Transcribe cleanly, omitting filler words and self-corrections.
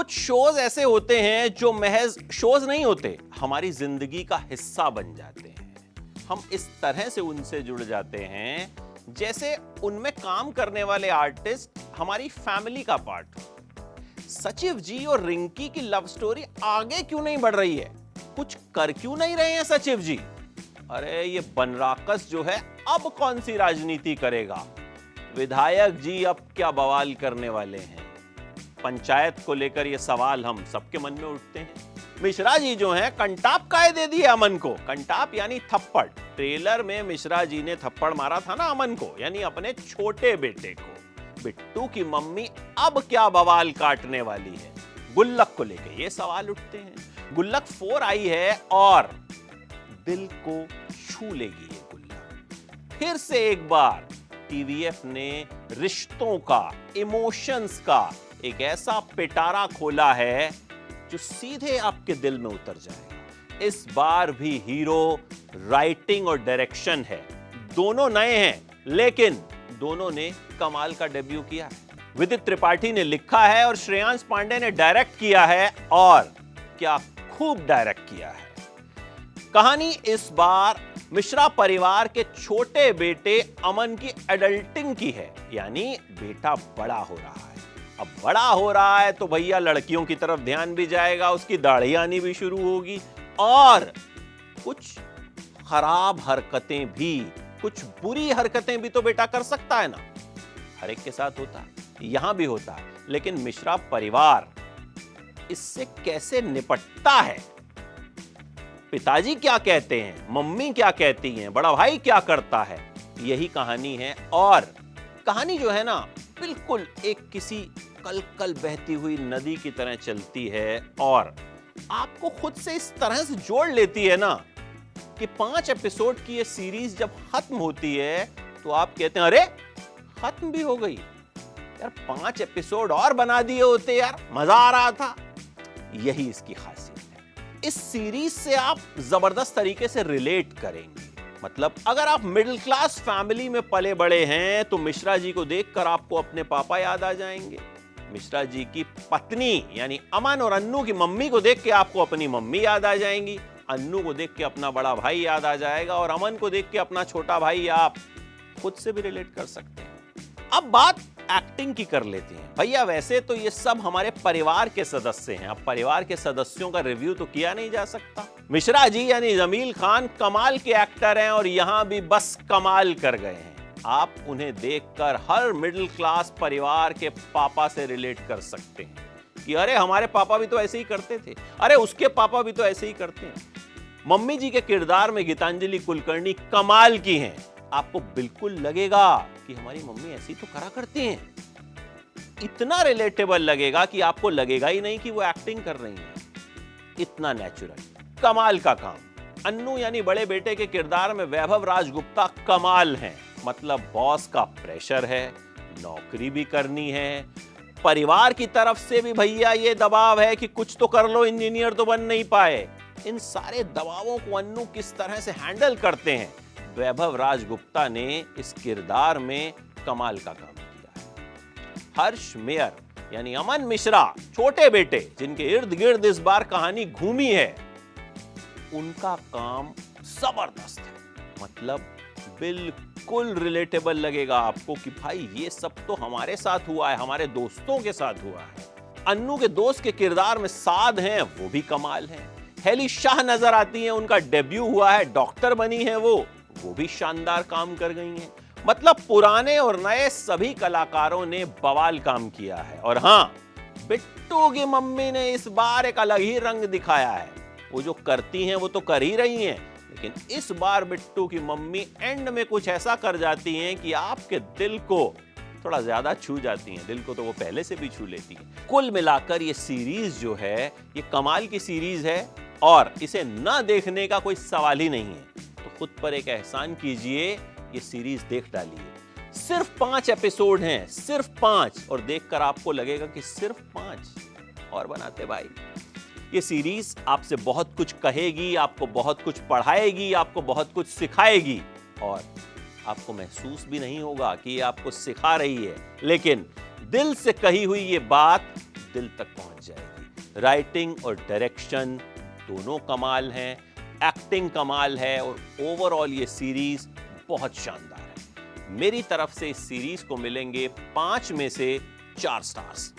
कुछ शोज ऐसे होते हैं जो महज शोज नहीं होते, हमारी जिंदगी का हिस्सा बन जाते हैं। हम इस तरह से उनसे जुड़ जाते हैं जैसे उनमें काम करने वाले आर्टिस्ट हमारी फैमिली का पार्ट हो। सचिव जी और रिंकी की लव स्टोरी आगे क्यों नहीं बढ़ रही है? कुछ कर क्यों नहीं रहे हैं सचिव जी? अरे ये बनराकस जो है अब कौन सी राजनीति करेगा? विधायक जी अब क्या बवाल करने वाले हैं? पंचायत को लेकर ये सवाल हम सबके मन में उठते हैं। मिश्रा जी जो हैं कंटाप काहे दे दिए अमन को? कंटाप यानी थप्पड़। ट्रेलर में मिश्रा जी ने थप्पड़ मारा था ना अमन को, यानी अपने छोटे बेटे को। बिट्टू की मम्मी अब क्या बवाल काटने वाली है? गुल्लक को लेकर ये सवाल उठते हैं। गुल्लक 4 आई है और दिल को छू लेगी ये गुल्लक। फिर से एक बार टीवीएफ ने रिश्तों का, इमोशंस का एक ऐसा पिटारा खोला है जो सीधे आपके दिल में उतर जाएगा। इस बार भी हीरो, राइटिंग और डायरेक्शन है, दोनों नए हैं, लेकिन दोनों ने कमाल का डेब्यू किया है। विदित त्रिपाठी ने लिखा है और श्रेयांश पांडे ने डायरेक्ट किया है, और क्या खूब डायरेक्ट किया है। कहानी इस बार मिश्रा परिवार के छोटे बेटे अमन की एडल्टिंग की है, यानी बेटा बड़ा हो रहा है। अब बड़ा हो रहा है तो भैया लड़कियों की तरफ ध्यान भी जाएगा, उसकी दाढ़ी आनी भी शुरू होगी, और कुछ खराब हरकतें भी, कुछ बुरी हरकतें भी तो बेटा कर सकता है ना। हर एक के साथ होता है, यहां भी होता है, लेकिन मिश्रा परिवार इससे कैसे निपटता है? पिताजी क्या कहते हैं, मम्मी क्या कहती हैं, बड़ा भाई क्या करता है, यही कहानी है। और कहानी जो है ना बिल्कुल एक किसी कल कल बहती हुई नदी की तरह चलती है, और आपको खुद से इस तरह से जोड़ लेती है ना कि 5 एपिसोड की ये सीरीज जब खत्म होती है तो आप कहते हैं अरे खत्म भी हो गई यार, 5 एपिसोड और बना दिए होते यार, मजा आ रहा था। यही इसकी खासियत है। इस सीरीज से आप जबरदस्त तरीके से रिलेट करेंगे। मतलब अगर आप मिडिल क्लास फैमिली में पले बड़े हैं तो मिश्रा जी को देखकर आपको अपने पापा याद आ जाएंगे। मिश्रा जी की पत्नी यानी अमन और अन्नू की मम्मी को देख के आपको अपनी मम्मी याद आ जाएंगी, अन्नू को देख के अपना बड़ा भाई याद आ जाएगा, और अमन को देख के अपना छोटा भाई। आप खुद से भी रिलेट कर सकते हैं। अब बात एक्टिंग की कर लेते हैं। भैया वैसे तो ये सब हमारे परिवार के सदस्य हैं, अब परिवार के सदस्यों का रिव्यू तो किया नहीं जा सकता। मिश्रा जी यानी जमील खान कमाल के एक्टर हैं, और यहां भी बस कमाल कर गए हैं। आप उन्हें देखकर हर मिडिल क्लास परिवार के पापा से रिलेट कर सकते हैं कि अरे हमारे पापा भी तो ऐसे ही करते थे, अरे उसके पापा भी तो ऐसे ही करते हैं। मम्मी जी के किरदार में गीतांजलि कुलकर्णी कमाल की हैं। आपको बिल्कुल लगेगा कि हमारी मम्मी ऐसी तो करा करती हैं। इतना रिलेटेबल लगेगा कि आपको लगेगा ही नहीं कि वो एक्टिंग कर रही हैं। इतना नेचुरल, कमाल का काम। अन्नू यानी बड़े बेटे के किरदार में वैभव राजगुप्ता कमाल हैं। मतलब बॉस का प्रेशर है, नौकरी भी करनी है, परिवार की तरफ से भी भैया ये दबाव है कि कुछ तो कर लो, इंजीनियर तो बन नहीं पाए। इन सारे दबावों को अन्नू किस तरह से हैंडल करते हैं, वैभव राजगुप्ता ने इस किरदार में कमाल का काम किया है। हर्ष मेयर यानी अमन मिश्रा, छोटे बेटे जिनके इर्द गिर्द इस बार कहानी घूमी है, उनका काम जबरदस्त है। मतलब बिल्कुल रिलेटेबल लगेगा आपको कि भाई ये सब तो हमारे साथ हुआ है, हमारे दोस्तों के साथ हुआ है। अन्नू के दोस्त के किरदार में साद हैं, वो भी कमाल हैं। हेली शाह नजर आती हैं, उनका डेब्यू हुआ है, डॉक्टर बनी है वो भी शानदार काम कर गई हैं। मतलब पुराने और नए सभी कलाकारों ने बवाल काम किया है। और हाँ, बिट्टू की मम्मी ने इस बार एक अलग ही रंग दिखाया है। वो जो करती हैं वो तो कर ही रही हैं, लेकिन इस बार बिट्टू की मम्मी एंड में कुछ ऐसा कर जाती हैं कि आपके दिल को थोड़ा ज्यादा छू जाती हैं। दिल को तो वो पहले से भी छू लेती हैं। कुल मिलाकर ये सीरीज जो है ये कमाल की सीरीज है, और इसे न देखने का कोई सवाल ही नहीं है। तो खुद पर एक एहसान कीजिए, ये सीरीज देख डालिए। सिर्फ 5 एपिसोड हैं, सिर्फ 5, और देखकर आपको लगेगा कि सिर्फ 5 और बनाते भाई। ये सीरीज आपसे बहुत कुछ कहेगी, आपको बहुत कुछ पढ़ाएगी, आपको बहुत कुछ सिखाएगी, और आपको महसूस भी नहीं होगा कि ये आपको सिखा रही है, लेकिन दिल से कही हुई ये बात दिल तक पहुंच जाएगी। राइटिंग और डायरेक्शन दोनों कमाल हैं, एक्टिंग कमाल है और ओवरऑल ये सीरीज बहुत शानदार है। मेरी तरफ से इस सीरीज को मिलेंगे 5 में से 4 स्टार्स।